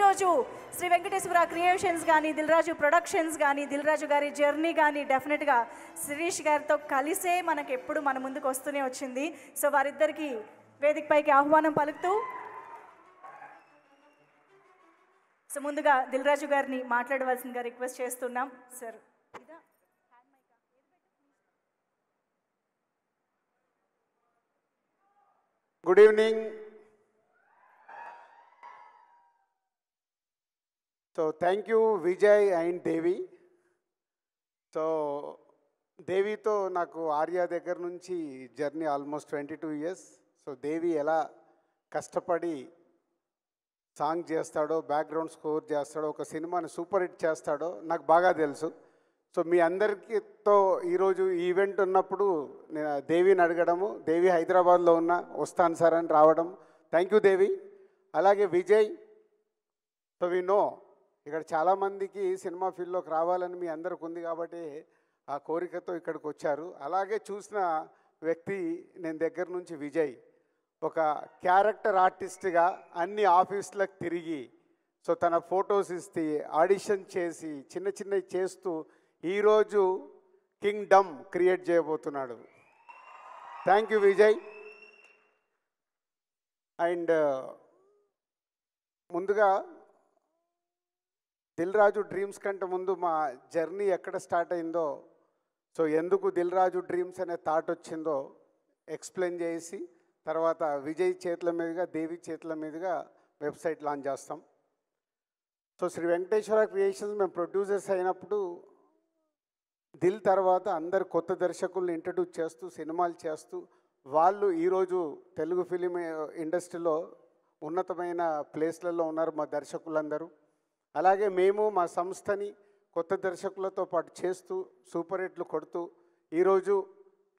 ఈరోజు శ్రీ వెంకటేశ్వర క్రియేషన్స్ కానీ, దిల్ రాజు ప్రొడక్షన్స్ కానీ, దిల్ రాజు గారి జర్నీ కానీ డెఫినెట్గా శిరీష్ గారితో కలిసే మనకు ఎప్పుడు మన ముందుకు వస్తూనే వచ్చింది. సో వారిద్దరికి వేదికపైకి ఆహ్వానం పలుకుతూ, సో ముందుగా దిల్ రాజు గారిని మాట్లాడవలసిందిగా రిక్వెస్ట్ చేస్తున్నాం. Sir good evening. So thank you Vijay and Devi. So దేవితో నాకు ఆర్యా దగ్గర నుంచి journey almost 22 years. So Devi ఎలా కష్టపడి సాంగ్ చేస్తాడో, బ్యాక్గ్రౌండ్ స్కోర్ చేస్తాడో, ఒక సినిమాని సూపర్ హిట్ చేస్తాడో నాకు బాగా తెలుసు. సో మీ అందరితో ఈరోజు ఈవెంట్ ఉన్నప్పుడు నేను దేవిని అడగడము, దేవి హైదరాబాద్లో వస్తాను సార్ అని రావడం, థ్యాంక్ యూ దేవి. అలాగే విజయ్, సో వి నో ఇక్కడ చాలామందికి సినిమా ఫీల్డ్లోకి రావాలని మీ అందరికి ఉంది కాబట్టి ఆ కోరికతో ఇక్కడికి వచ్చారు. అలాగే చూసిన వ్యక్తి నేను దగ్గర నుంచి విజయ్, ఒక క్యారెక్టర్ ఆర్టిస్ట్గా అన్ని ఆఫీసులకు తిరిగి, సో తన ఫొటోస్ ఇస్తే ఆడిషన్ చేసి చిన్న చిన్నవి చేస్తూ ఈరోజు కింగ్డమ్ క్రియేట్ చేయబోతున్నాడు. Thank you Vijay. అండ్ ముందుగా దిల్ రాజు డ్రీమ్స్ కంటే ముందు మా జర్నీ ఎక్కడ స్టార్ట్ అయిందో, సో ఎందుకు దిల్ రాజు డ్రీమ్స్ అనే థాట్ వచ్చిందో ఎక్స్ప్లెయిన్ చేసి తర్వాత విజయ్ చేతుల మీదుగా, దేవి చేతుల మీదుగా వెబ్సైట్ లాంచ్ చేస్తాం. సో శ్రీ వెంకటేశ్వర క్రియేషన్స్ మేము ప్రొడ్యూసర్స్ అయినప్పుడు దిల్ తర్వాత అందరు కొత్త దర్శకుల్ని ఇంట్రడ్యూస్ చేస్తూ సినిమాలు చేస్తూ వాళ్ళు ఈరోజు తెలుగు ఫిలిం ఇండస్ట్రీలో ఉన్నతమైన ప్లేస్లలో ఉన్నారు మా దర్శకులందరూ. అలాగే మేము మా సంస్థని కొత్త దర్శకులతో పాటు చేస్తూ సూపర్ హిట్లు కొడుతూ ఈరోజు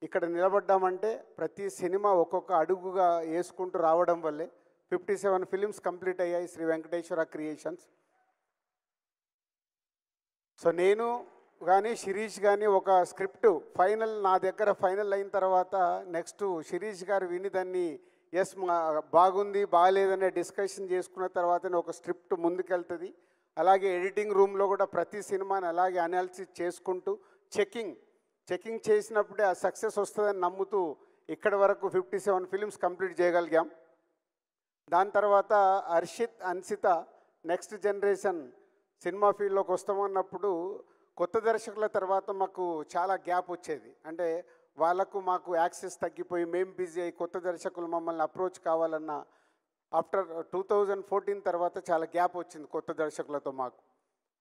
ఇక్కడ నిలబడ్డామంటే ప్రతి సినిమా ఒక్కొక్క అడుగుగా వేసుకుంటూ రావడం వల్లే 57 ఫిలిమ్స్ కంప్లీట్ అయ్యాయి శ్రీ వెంకటేశ్వర క్రియేషన్స్. సో నేను కానీ శిరీష్ కానీ ఒక స్క్రిప్ట్ ఫైనల్ నా దగ్గర ఫైనల్ అయిన తర్వాత నెక్స్ట్ శిరీష్ గారు విని దాన్ని ఎస్ బాగుంది బాగాలేదనే డిస్కషన్ చేసుకున్న తర్వాతనే ఒక స్క్రిప్ట్ ముందుకెళ్తుంది. అలాగే ఎడిటింగ్ రూమ్లో కూడా ప్రతి సినిమాని అలాగే అనాలిసిస్ చేసుకుంటూ చెకింగ్ చేసినప్పుడే ఆ సక్సెస్ వస్తుందని నమ్ముతూ ఇక్కడి వరకు 57 ఫిలిమ్స్ కంప్లీట్ చేయగలిగాం. దాని తర్వాత Harshit, Ansita next generation cinema ఫీల్డ్లోకి వస్తామన్నప్పుడు కొత్త దర్శకుల తర్వాత మాకు చాలా గ్యాప్ వచ్చేది. అంటే వాళ్ళకు మాకు యాక్సెస్ తగ్గిపోయి మేము బిజీ అయ్యి కొత్త దర్శకులు మమ్మల్ని అప్రోచ్ కావాలన్న ఆఫ్టర్ 2014 తర్వాత చాలా గ్యాప్ వచ్చింది కొత్త దర్శకులతో మాకు.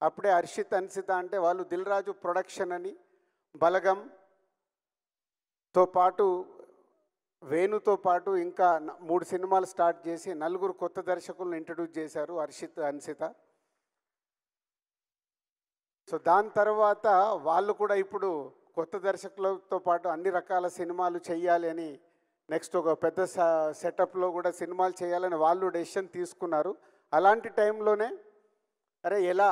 అప్పుడే హర్షిత్, అన్సిత అంటే వాళ్ళు దిల్ రాజు ప్రొడక్షన్ అని బలగంతో పాటు వేణుతో పాటు ఇంకా 3 సినిమాలు స్టార్ట్ చేసి 4 కొత్త దర్శకులను ఇంట్రడ్యూస్ చేశారు హర్షిత్, అన్సిత. సో దాని తర్వాత వాళ్ళు కూడా ఇప్పుడు కొత్త దర్శకులతో పాటు అన్ని రకాల సినిమాలు చేయాలి అని నెక్స్ట్ ఒక పెద్ద సెటప్లో కూడా సినిమాలు చేయాలని వాళ్ళు డెసిషన్ తీసుకున్నారు. అలాంటి టైంలోనే ఎలా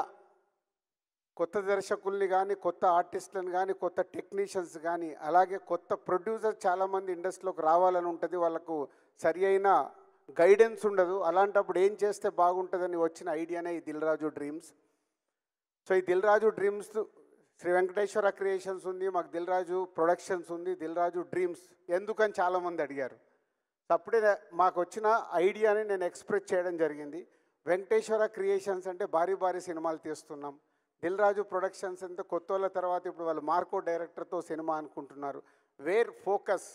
కొత్త దర్శకుల్ని కానీ, కొత్త ఆర్టిస్టులను కానీ, కొత్త టెక్నీషియన్స్ కానీ, అలాగే కొత్త ప్రొడ్యూసర్ చాలామంది ఇండస్ట్రీలోకి రావాలని ఉంటుంది, వాళ్ళకు సరి అయిన గైడెన్స్ ఉండదు. అలాంటప్పుడు ఏం చేస్తే బాగుంటుందని వచ్చిన ఐడియానే ఈ దిల్ రాజు డ్రీమ్స్. సో ఈ దిల్ రాజు డ్రీమ్స్ శ్రీ వెంకటేశ్వర క్రియేషన్స్ ఉంది, మాకు దిల్ రాజు ప్రొడక్షన్స్ ఉంది, దిల్ రాజు డ్రీమ్స్ ఎందుకని చాలామంది అడిగారు. అప్పుడే మాకు వచ్చిన ఐడియాని నేను ఎక్స్ప్రెస్ చేయడం జరిగింది. వెంకటేశ్వర క్రియేషన్స్ అంటే భారీ భారీ సినిమాలు తీస్తున్నాం, దిల్ రాజు ప్రొడక్షన్స్ అంటే కొత్త వాళ్ళ తర్వాత ఇప్పుడు వాళ్ళు మార్కో డైరెక్టర్తో సినిమా అనుకుంటున్నారు. వేర్ ఫోకస్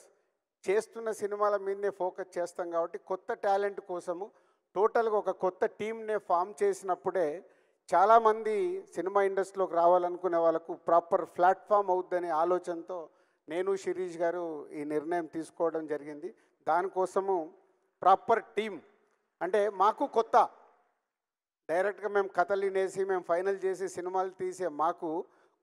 చేస్తున్న సినిమాల మీదనే ఫోకస్ చేస్తాం కాబట్టి కొత్త టాలెంట్ కోసము టోటల్గా ఒక కొత్త టీమ్నే ఫామ్ చేసినప్పుడే చాలామంది సినిమా ఇండస్ట్రీలోకి రావాలనుకునే వాళ్ళకు ప్రాపర్ ప్లాట్ఫామ్ అవుద్దనే ఆలోచనతో నేను శిరీష్ గారు ఈ నిర్ణయం తీసుకోవడం జరిగింది. దానికోసము ప్రాపర్ టీమ్ అంటే మాకు కొత్త డైరెక్ట్గా మేము కథలు వినేసి మేము ఫైనల్ చేసి సినిమాలు తీసే మాకు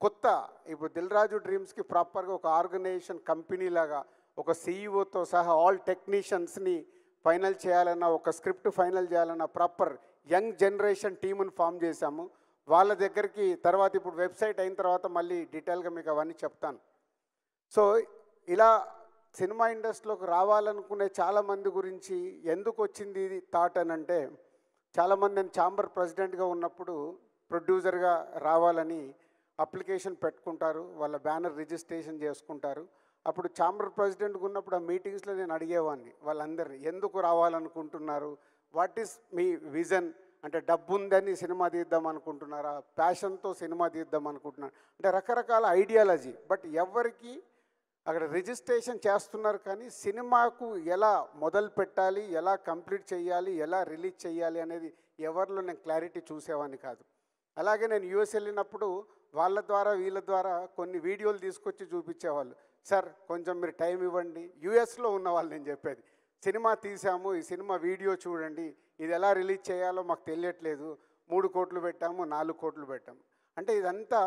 కొత్త ఇప్పుడు దిల్ రాజు డ్రీమ్స్కి ప్రాపర్గా ఒక ఆర్గనైజేషన్ కంపెనీ లాగా ఒక సీఈఓతో సహా ఆల్ టెక్నీషియన్స్ని ఫైనల్ చేయాలన్న, ఒక స్క్రిప్ట్ ఫైనల్ చేయాలన్న ప్రాపర్ యంగ్ జనరేషన్ టీముని ఫామ్ చేశాము. వాళ్ళ దగ్గరికి తర్వాత ఇప్పుడు వెబ్సైట్ అయిన తర్వాత మళ్ళీ డీటెయిల్గా మీకు అవన్నీ చెప్తాను. సో ఇలా సినిమా ఇండస్ట్రీలోకి రావాలనుకునే చాలామంది గురించి ఎందుకు వచ్చింది ఇది థాట్ అని అంటే, చాలామంది నేను ఛాంబర్ ప్రెసిడెంట్గా ఉన్నప్పుడు ప్రొడ్యూసర్గా రావాలని అప్లికేషన్ పెట్టుకుంటారు, వాళ్ళ బ్యానర్ రిజిస్ట్రేషన్ చేసుకుంటారు. అప్పుడు ఛాంబర్ ప్రెసిడెంట్గా ఉన్నప్పుడు ఆ మీటింగ్స్లో నేను అడిగేవాడిని వాళ్ళందరినీ, ఎందుకు రావాలనుకుంటున్నారు, వాట్ ఈస్ మీ విజన్, అంటే డబ్బు ఉందని సినిమా తీద్దాం అనుకుంటున్నారా, ప్యాషన్తో సినిమా తీద్దాం అనుకుంటున్నారు, అంటే రకరకాల ఐడియాలజీ. బట్ ఎవరికి అక్కడ రిజిస్ట్రేషన్ చేస్తున్నారు కానీ సినిమాకు ఎలా మొదలు పెట్టాలి, ఎలా కంప్లీట్ చేయాలి, ఎలా రిలీజ్ చేయాలి అనేది ఎవరిలో నేను క్లారిటీ చూసేవాడిని కాదు. అలాగే నేను యూఎస్ వెళ్ళినప్పుడు వాళ్ళ ద్వారా వీళ్ళ ద్వారా కొన్ని వీడియోలు తీసుకొచ్చి చూపించేవాళ్ళు. సార్ కొంచెం మీరు టైం ఇవ్వండి, యూఎస్లో ఉన్న వాళ్ళు నేను చెప్పేది, సినిమా తీసాము, ఈ సినిమా వీడియో చూడండి, ఇది ఎలా రిలీజ్ చేయాలో మాకు తెలియట్లేదు, 3 కోట్లు పెట్టాము, 4 కోట్లు పెట్టాము. అంటే ఇదంతా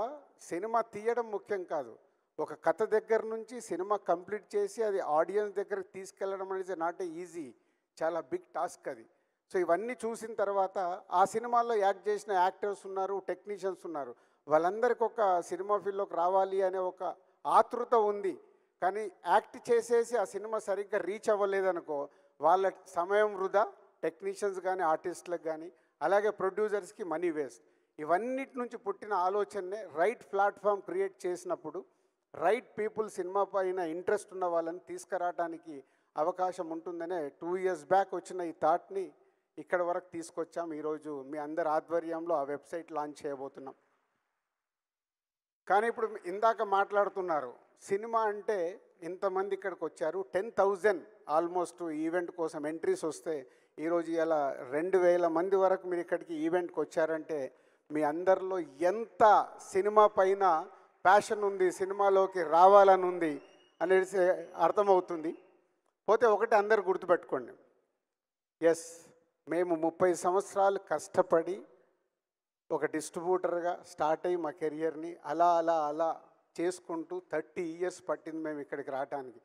సినిమా తీయడం ముఖ్యం కాదు, ఒక కథ దగ్గర నుంచి సినిమా కంప్లీట్ చేసి అది ఆడియన్స్ దగ్గరికి తీసుకెళ్ళడం అనేది నాట్ ఈజీ, చాలా బిగ్ టాస్క్ అది. సో ఇవన్నీ చూసిన తర్వాత ఆ సినిమాల్లో యాక్ట్ చేసిన యాక్టర్స్ ఉన్నారు, టెక్నీషియన్స్ ఉన్నారు, వాళ్ళందరికీ ఒక సినిమా ఫీల్డ్లోకి రావాలి అనే ఒక ఆతృత ఉంది. కానీ యాక్ట్ చేసేసి ఆ సినిమా సరిగ్గా రీచ్ అవ్వలేదనుకో వాళ్ళ సమయం వృధా, టెక్నీషియన్స్ కానీ ఆర్టిస్టులకు కానీ, అలాగే ప్రొడ్యూసర్స్కి మనీ వేస్ట్. ఇవన్నిటి నుంచి పుట్టిన ఆలోచననే రైట్ ప్లాట్ఫామ్ క్రియేట్ చేసినప్పుడు రైట్ పీపుల్ సినిమా పైన ఇంట్రెస్ట్ ఉన్న వాళ్ళని తీసుకురావడానికి అవకాశం ఉంటుందనే 2 years బ్యాక్ వచ్చిన ఈ థాట్ని ఇక్కడ వరకు తీసుకొచ్చాం. ఈరోజు మీ అందరి ఆధ్వర్యంలో ఆ వెబ్సైట్ లాంచ్ చేయబోతున్నాం. కానీ ఇప్పుడు ఇందాక మాట్లాడుతున్నారు, సినిమా అంటే ఇంతమంది ఇక్కడికి వచ్చారు, 10,000 ఆల్మోస్ట్ ఈవెంట్ కోసం ఎంట్రీస్ వస్తే ఈరోజు ఇలా 2,000 మంది వరకు మీరు ఇక్కడికి ఈవెంట్కి వచ్చారంటే మీ అందరిలో ఎంత సినిమా పైన ప్యాషన్ ఉంది, సినిమాలోకి రావాలని ఉంది అనేది అర్థమవుతుంది. పోతే ఒకటి అందరు గుర్తుపెట్టుకోండి, ఎస్ మేము 30 సంవత్సరాలు కష్టపడి ఒక డిస్ట్రిబ్యూటర్గా స్టార్ట్ అయ్యి మా కెరియర్ని అలా అలా అలా చేసుకుంటూ 30 years పట్టింది మేము ఇక్కడికి రావడానికి.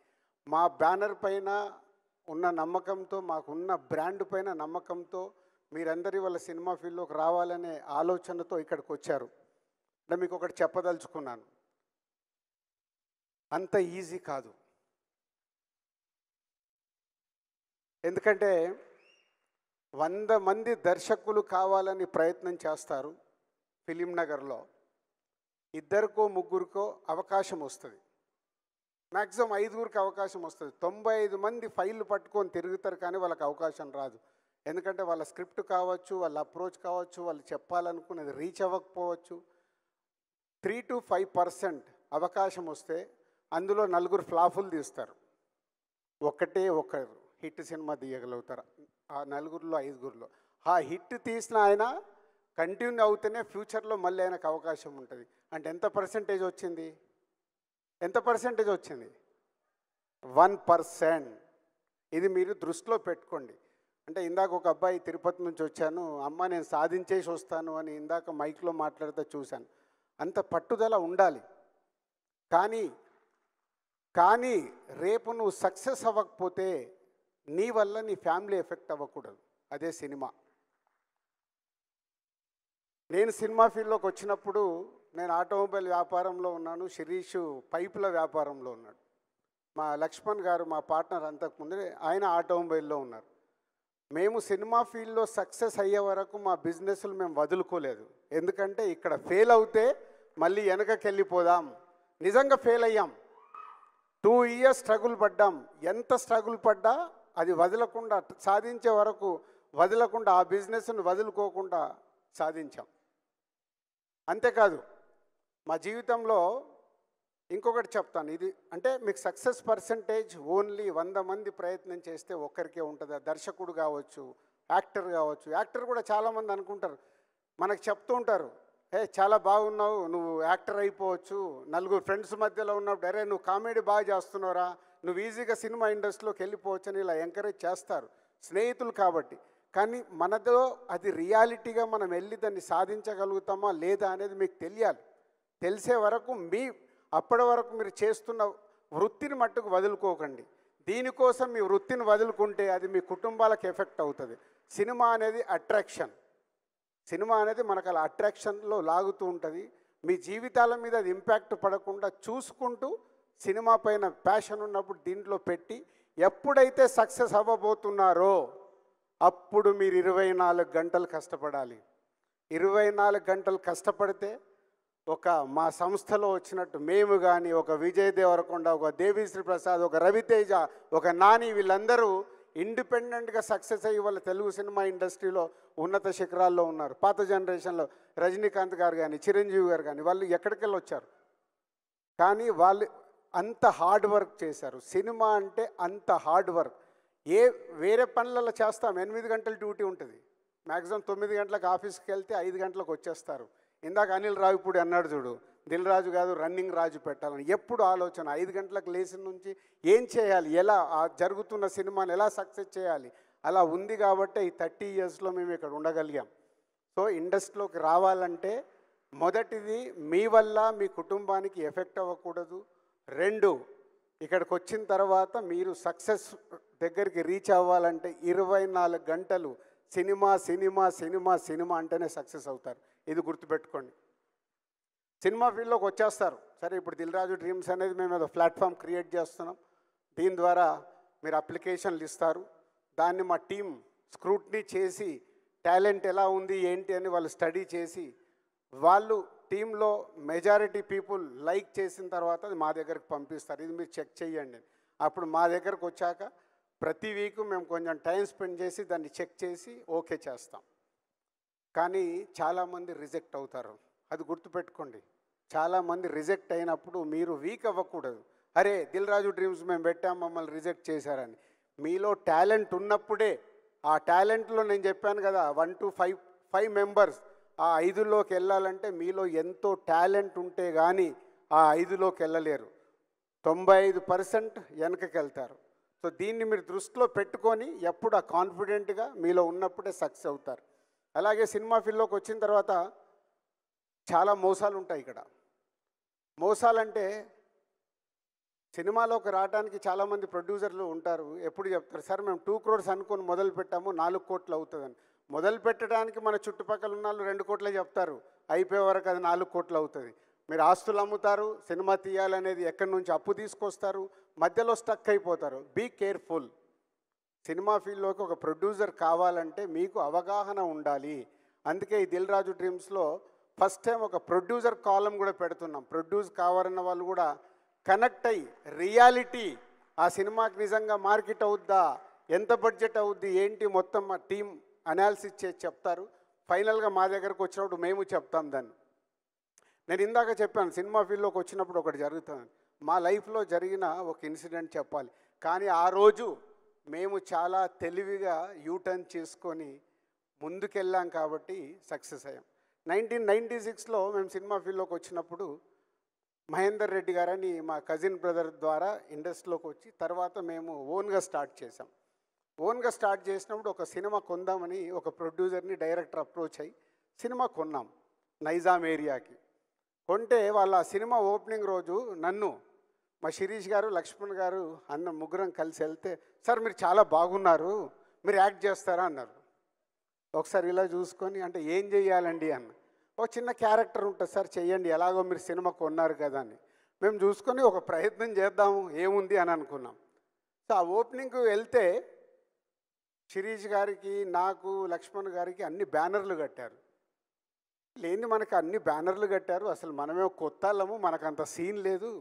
మా బ్యానర్ పైన ఉన్న నమ్మకంతో, మాకున్న బ్రాండ్ పైన నమ్మకంతో మీరందరి వాళ్ళ సినిమా ఫీల్డ్లోకి రావాలనే ఆలోచనతో ఇక్కడికి వచ్చారు. అంటే మీకు ఒకటి చెప్పదలుచుకున్నాను, అంత ఈజీ కాదు. ఎందుకంటే 100 మంది దర్శకులు కావాలని ప్రయత్నం చేస్తారు, ఫిలిం నగర్లో 2కో 3కో అవకాశం వస్తుంది, మ్యాక్సిమం 5గురికి అవకాశం వస్తుంది. 95 మంది ఫైళ్ళు పట్టుకొని తిరుగుతారు కానీ వాళ్ళకి అవకాశం రాదు. ఎందుకంటే వాళ్ళ స్క్రిప్ట్ కావచ్చు, వాళ్ళ అప్రోచ్ కావచ్చు, వాళ్ళు చెప్పాలనుకున్నది రీచ్ అవ్వకపోవచ్చు. 3 to 5% అవకాశం వస్తే అందులో 4 ఫ్లాపులు తీస్తారు, ఒకరు హిట్ సినిమా తీయగలుగుతారు ఆ 4లో 5గురిలో. ఆ హిట్ తీసిన ఆయన కంటిన్యూ అవుతేనే ఫ్యూచర్లో మళ్ళీ ఆయనకు అవకాశం ఉంటుంది. అంటే ఎంత పర్సెంటేజ్ వచ్చింది? 1%. ఇది మీరు దృష్టిలో పెట్టుకోండి. అంటే ఇందాక ఒక అబ్బాయి తిరుపతి నుంచి వచ్చాను, అమ్మ నేను సాధించేసి వస్తాను అని ఇందాక మైక్లో మాట్లాడితే చూశాను. అంత పట్టుదల ఉండాలి. కానీ రేపు నువ్వు సక్సెస్ అవ్వకపోతే నీ వల్ల నీ ఫ్యామిలీ ఎఫెక్ట్ అవ్వకూడదు. అదే సినిమా. నేను సినిమా ఫీల్డ్లోకి వచ్చినప్పుడు నేను ఆటోమొబైల్ వ్యాపారంలో ఉన్నాను, శిరీష్ పైపుల వ్యాపారంలో ఉన్నాడు. మా లక్ష్మణ్ గారు మా పార్ట్నర్ అంతకుముందే ఆయన ఆటోమొబైల్లో ఉన్నారు. మేము సినిమా ఫీల్డ్లో సక్సెస్ అయ్యే వరకు మా బిజినెస్లు మేము వదులుకోలేదు. ఎందుకంటే ఇక్కడ ఫెయిల్ అవుతే మళ్ళీ వెనకకి వెళ్ళిపోదాం. నిజంగా ఫెయిల్ అయ్యాం, 2 years స్ట్రగుల్ పడ్డాం. ఎంత స్ట్రగుల్ పడ్డా అది వదలకుండా, సాధించే వరకు వదలకుండా, ఆ బిజినెస్ను వదులుకోకుండా సాధించాం. అంతేకాదు మా జీవితంలో ఇంకొకటి చెప్తాను, ఇది అంటే మీకు సక్సెస్ పర్సంటేజ్ ఓన్లీ 100 మంది ప్రయత్నం చేస్తే ఒక్కరికే ఉంటుంది. దర్శకుడు కావచ్చు, యాక్టర్ కావచ్చు. యాక్టర్ కూడా చాలామంది అనుకుంటారు, మనకు చెప్తూ ఉంటారు, చాలా బాగున్నావు, నువ్వు యాక్టర్ అయిపోవచ్చు. 4 ఫ్రెండ్స్ మధ్యలో ఉన్నప్పుడు అరే నువ్వు కామెడీ బాగా చేస్తున్నావురా, నువ్వు ఈజీగా సినిమా ఇండస్ట్రీలోకి వెళ్ళిపోవచ్చు అని ఇలా ఎంకరేజ్ చేస్తారు స్నేహితులు కాబట్టి. కానీ మనలో అది రియాలిటీగా మనం వెళ్ళి దాన్ని సాధించగలుగుతామా లేదా అనేది మీకు తెలియాలి. తెలిసే వరకు అప్పటి వరకు మీరు చేస్తున్న వృత్తిని మట్టుకు వదులుకోకండి. దీనికోసం మీ వృత్తిని వదులుకుంటే అది మీ కుటుంబాలకు ఎఫెక్ట్ అవుతుంది. సినిమా అనేది అట్రాక్షన్. సినిమా అనేది మనకు అలా అట్రాక్షన్లో లాగుతూ ఉంటుంది. మీ జీవితాల మీద అది ఇంపాక్ట్ పడకుండా చూసుకుంటూ సినిమా పైన ప్యాషన్ ఉన్నప్పుడు దీంట్లో పెట్టి ఎప్పుడైతే సక్సెస్ అవ్వబోతున్నారో అప్పుడు మీరు 24 గంటలు కష్టపడాలి. 24 గంటలు కష్టపడితే ఒక మా సంస్థలో వచ్చినట్టు మేము కానీ, ఒక విజయ్ దేవరకొండ, ఒక దేవిశ్రీ ప్రసాద్, ఒక రవితేజ, ఒక నాని, వీళ్ళందరూ ఇండిపెండెంట్గా సక్సెస్ అయ్యి వాళ్ళ తెలుగు సినిమా ఇండస్ట్రీలో ఉన్నత శిఖరాల్లో ఉన్నారు. పాత జనరేషన్లో రజనీకాంత్ గారు కానీ, చిరంజీవి గారు కానీ, వాళ్ళు ఎక్కడికెళ్ళి వచ్చారు. కానీ వాళ్ళు అంత హార్డ్ వర్క్ చేశారు. సినిమా అంటే అంత హార్డ్ వర్క్. వేరే పనులలో చేస్తాం, 8 గంటల డ్యూటీ ఉంటుంది. మ్యాక్సిమం 9 గంటలకు ఆఫీస్కి వెళ్తే 5 గంటలకు వచ్చేస్తారు. ఇందాక అనిల్ రావిపూడి అన్నాడు చూడు, దిల్ రాజు కాదు రన్నింగ్ రాజు పెట్టాలని. ఎప్పుడు ఆలోచన 5 గంటలకు లేచిన నుంచి ఏం చేయాలి, ఎలా ఆ జరుగుతున్న సినిమాని ఎలా సక్సెస్ చేయాలి, అలా ఉంది కాబట్టి ఈ 30 ఇయర్స్లో మేము ఇక్కడ ఉండగలిగాం. సో ఇండస్ట్రీలోకి రావాలంటే మొదటిది మీ వల్ల మీ కుటుంబానికి ఎఫెక్ట్ అవ్వకూడదు. 2, ఇక్కడికి వచ్చిన తర్వాత మీరు సక్సెస్ దగ్గరికి రీచ్ అవ్వాలంటే 24 గంటలు సినిమా సినిమా సినిమా సినిమా అంటేనే సక్సెస్ అవుతారు. ఇది గుర్తుపెట్టుకోండి. సినిమా ఫీల్డ్లోకి వచ్చేస్తారు. సరే, ఇప్పుడు దిల్ రాజు డ్రీమ్స్ అనేది మేము ఏదో ప్లాట్ఫామ్ క్రియేట్ చేస్తున్నాం. దీని ద్వారా మీరు అప్లికేషన్లు ఇస్తారు. దాన్ని మా టీం స్క్రూట్నీ చేసి టాలెంట్ ఎలా ఉంది ఏంటి అని వాళ్ళు స్టడీ చేసి, వాళ్ళు టీంలో మెజారిటీ పీపుల్ లైక్ చేసిన తర్వాత అది మా దగ్గరకు పంపిస్తారు. ఇది మీరు చెక్ చేయండి. అప్పుడు మా దగ్గరకు వచ్చాక ప్రతి వీక్ మేము కొంచెం టైం స్పెండ్ చేసి దాన్ని చెక్ చేసి ఓకే చేస్తాం. కానీ చాలామంది రిజెక్ట్ అవుతారు. అది గుర్తుపెట్టుకోండి. చాలామంది రిజెక్ట్ అయినప్పుడు మీరు వీక్ అవ్వకూడదు. అరే, దిల్ రాజు డ్రీమ్స్ మేము పెట్టాం, మమ్మల్ని రిజెక్ట్ చేశారని. మీలో టాలెంట్ ఉన్నప్పుడే, ఆ టాలెంట్లో నేను చెప్పాను కదా 1 to 5 మెంబర్స్, ఆ 5లోకి వెళ్ళాలంటే మీలో ఎంతో టాలెంట్ ఉంటే కానీ ఆ 5లోకి వెళ్ళలేరు. 95% వెనకకి వెళ్తారు. సో దీన్ని మీరు దృష్టిలో పెట్టుకొని ఎప్పుడు ఆ కాన్ఫిడెంట్గా మీలో ఉన్నప్పుడే సక్సెస్ అవుతారు. అలాగే సినిమా ఫీల్డ్లోకి వచ్చిన తర్వాత చాలా మోసాలు ఉంటాయి. ఇక్కడ మోసాలంటే సినిమాలోకి రావడానికి చాలామంది ప్రొడ్యూసర్లు ఉంటారు. ఎప్పుడు చెప్తారు, సార్ మేము 2 crores అనుకొని మొదలు పెట్టాము, 4 కోట్లు అవుతుందని. మొదలు పెట్టడానికి మన చుట్టుపక్కల ఉన్న వాళ్ళు 2 కోట్లే చెప్తారు, అయిపోయే వరకు అది 4 కోట్లు అవుతుంది. మీరు ఆస్తులు అమ్ముతారు, సినిమా తీయాలనేది ఎక్కడి నుంచి అప్పు తీసుకొస్తారు, మధ్యలో స్టక్ అయిపోతారు. Be careful. సినిమా ఫీల్డ్లోకి ఒక ప్రొడ్యూసర్ కావాలంటే మీకు అవగాహన ఉండాలి. అందుకే ఈ దిల్ రాజు డ్రీమ్స్లో ఫస్ట్ టైం ఒక ప్రొడ్యూసర్ కాలం కూడా పెడుతున్నాం. ప్రొడ్యూస్ కావాలన్న వాళ్ళు కూడా కనెక్ట్ అయ్యి రియాలిటీ, ఆ సినిమాకి నిజంగా మార్కెట్ అవుద్దా, ఎంత బడ్జెట్ అవుద్ది ఏంటి, మొత్తం మా టీం అనాలిసిస్ చేసి చెప్తారు. ఫైనల్గా మా దగ్గరకు వచ్చినప్పుడు మేము చెప్తాం దాన్ని. నేను ఇందాక చెప్పాను, సినిమా ఫీల్డ్లోకి వచ్చినప్పుడు ఒకటి జరుగుతుంది. మా లైఫ్లో జరిగిన ఒక ఇన్సిడెంట్ చెప్పాలి. కానీ ఆ రోజు మేము చాలా తెలివిగా యూటర్న్ చేసుకొని ముందుకెళ్ళాం కాబట్టి సక్సెస్ అయ్యాం. 1996లో మేము సినిమా ఫీల్డ్లోకి వచ్చినప్పుడు మహేందర్ రెడ్డి గారని మా కజిన్ బ్రదర్ ద్వారా ఇండస్ట్రీలోకి వచ్చి తర్వాత మేము ఓన్గా స్టార్ట్ చేసాం. ఓన్గా స్టార్ట్ చేసినప్పుడు ఒక సినిమా కొందామని ఒక ప్రొడ్యూసర్ని డైరెక్టర్ అప్రోచ్ అయ్యి సినిమా కొన్నాం నైజాం ఏరియాకి. కొంటే వాళ్ళ సినిమా ఓపెనింగ్ రోజు నన్ను, మా శిరీష్ గారు, లక్ష్మణ్ గారు ముగ్గురం కలిసి వెళ్తే, సార్ మీరు చాలా బాగున్నారు, మీరు యాక్ట్ చేస్తారా అన్నారు. ఒకసారి ఇలా చూసుకొని, అంటే ఏం చెయ్యాలండి అన్న. ఒక చిన్న క్యారెక్టర్ ఉంటుంది సార్, చెయ్యండి, ఎలాగో మీరు సినిమా కొన్నారు కదా అని. మేము చూసుకొని ఒక ప్రయత్నం చేద్దాము ఏముంది అని అనుకున్నాం. సో ఆ ఓపెనింగ్కి వెళ్తే శిరీష్ గారికి, నాకు, లక్ష్మణ్ గారికి అన్ని బ్యానర్లు కట్టారు. లేని మనకు అన్ని బ్యానర్లు కట్టారు, అసలు మనమే కొత్త వాళ్ళము, మనకు అంత సీన్ లేదు,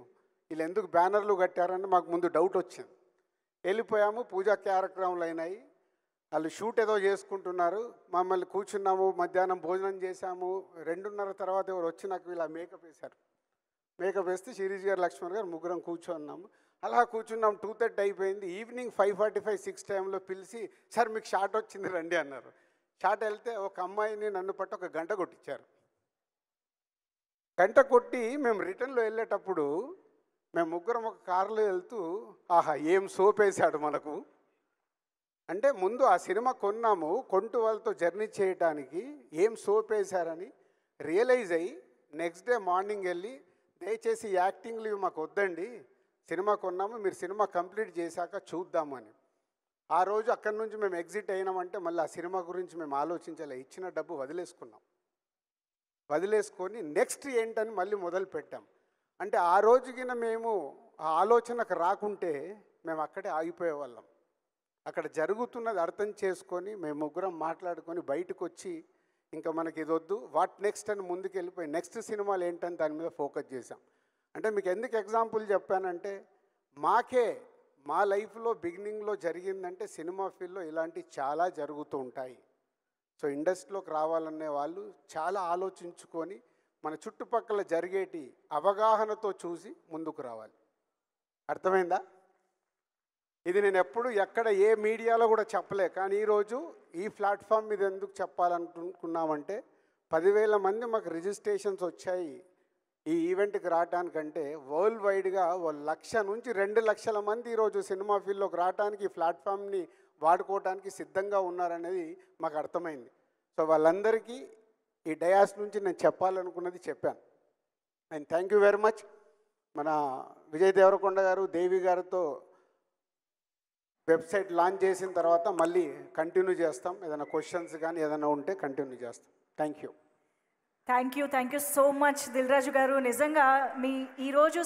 వీళ్ళు ఎందుకు బ్యానర్లు కట్టారని మాకు ముందు డౌట్ వచ్చింది. వెళ్ళిపోయాము, పూజా కార్యక్రమాలు అయినాయి, వాళ్ళు షూట్ ఏదో చేసుకుంటున్నారు. మమ్మల్ని కూర్చున్నాము, మధ్యాహ్నం భోజనం చేశాము. 2:30 తర్వాత ఎవరు వచ్చి నాకు ఇలా మేకప్ వేశారు. మేకప్ వేస్తే శిరీష్ గారు, లక్ష్మణ్ గారు ముగ్గురం కూర్చున్నాము. అలా కూర్చున్నాం. 2:30 అయిపోయింది. ఈవినింగ్ 5:45, 6 టైంలో పిలిచి, సార్ మీకు షాట్ వచ్చింది రండి అన్నారు. షాట్ వెళ్తే ఒక అమ్మాయిని నన్ను పట్టి ఒక గంట కొట్టించారు. గంట కొట్టి మేము రిటర్న్లో వెళ్ళేటప్పుడు మేము ముగ్గురం ఒక కారులో వెళ్తూ, ఆహా ఏం సోప్ వేశాడు మనకు. అంటే ముందు ఆ సినిమా కొన్నాము, కొంటూ వాళ్ళతో జర్నీ చేయడానికి ఏం సోప్ వేశారని రియలైజ్ అయ్యి నెక్స్ట్ డే మార్నింగ్ వెళ్ళి, దయచేసి యాక్టింగ్లు ఇవి మాకు వద్దండి, సినిమా కొన్నాము, మీరు సినిమా కంప్లీట్ చేశాక చూద్దామని. ఆ రోజు అక్కడి నుంచి మేము ఎగ్జిట్ అయినామంటే మళ్ళీ ఆ సినిమా గురించి మేము ఆలోచించలే, ఇచ్చిన డబ్బు వదిలేసుకున్నాం. వదిలేసుకొని నెక్స్ట్ ఏంటని మళ్ళీ మొదలు పెట్టాం. అంటే ఆ రోజుకిన మేము ఆ ఆలోచనకు రాకుంటే మేము అక్కడే ఆగిపోయేవాళ్ళం. అక్కడ జరుగుతున్నది అర్థం చేసుకొని మేము ముగ్గురం మాట్లాడుకొని బయటకు వచ్చి ఇంకా మనకి ఇది వద్దు, వాట్ నెక్స్ట్ అని ముందుకు వెళ్ళిపోయి నెక్స్ట్ సినిమాలు ఏంటని దాని మీద ఫోకస్ చేశాం. అంటే మీకు ఎందుకు ఎగ్జాంపుల్ చెప్పానంటే, మా లైఫ్లో బిగినింగ్లో జరిగిందంటే సినిమా ఫీల్డ్లో ఇలాంటివి చాలా జరుగుతూ ఉంటాయి. సో ఇండస్ట్రీలోకి రావాలనే వాళ్ళు చాలా ఆలోచించుకొని మన చుట్టుపక్కల జరిగేటి అవగాహనతో చూసి ముందుకు రావాలి. అర్థమైందా? ఇది నేను ఎప్పుడు ఎక్కడ ఏ మీడియాలో కూడా చెప్పలే, కానీ ఈరోజు ఈ ప్లాట్ఫామ్ మీద ఎందుకు చెప్పాలనుకున్నామంటే 10,000 మంది మాకు రిజిస్ట్రేషన్స్ వచ్చాయి ఈ ఈవెంట్కి రావడానికంటే. వరల్డ్ వైడ్గా 1,00,000 నుంచి 2,00,000 మంది ఈరోజు సినిమా ఫీల్డ్లోకి రావడానికి ఈ ప్లాట్ఫామ్ని వాడుకోవడానికి సిద్ధంగా ఉన్నారనేది మాకు అర్థమైంది. సో వాళ్ళందరికీ ఈ డయాస్ నుంచి నేను చెప్పాలనుకున్నది చెప్పాను. And thank you very much. మన విజయ్ దేవరకొండ గారు, దేవి గారితో వెబ్సైట్ లాంచ్ చేసిన తర్వాత మళ్ళీ కంటిన్యూ చేస్తాం. ఏదైనా క్వశ్చన్స్ కానీ ఏదైనా ఉంటే కంటిన్యూ చేస్తాం. Thank you so much Dil Raju గారు. నిజంగా మీ ఈరోజు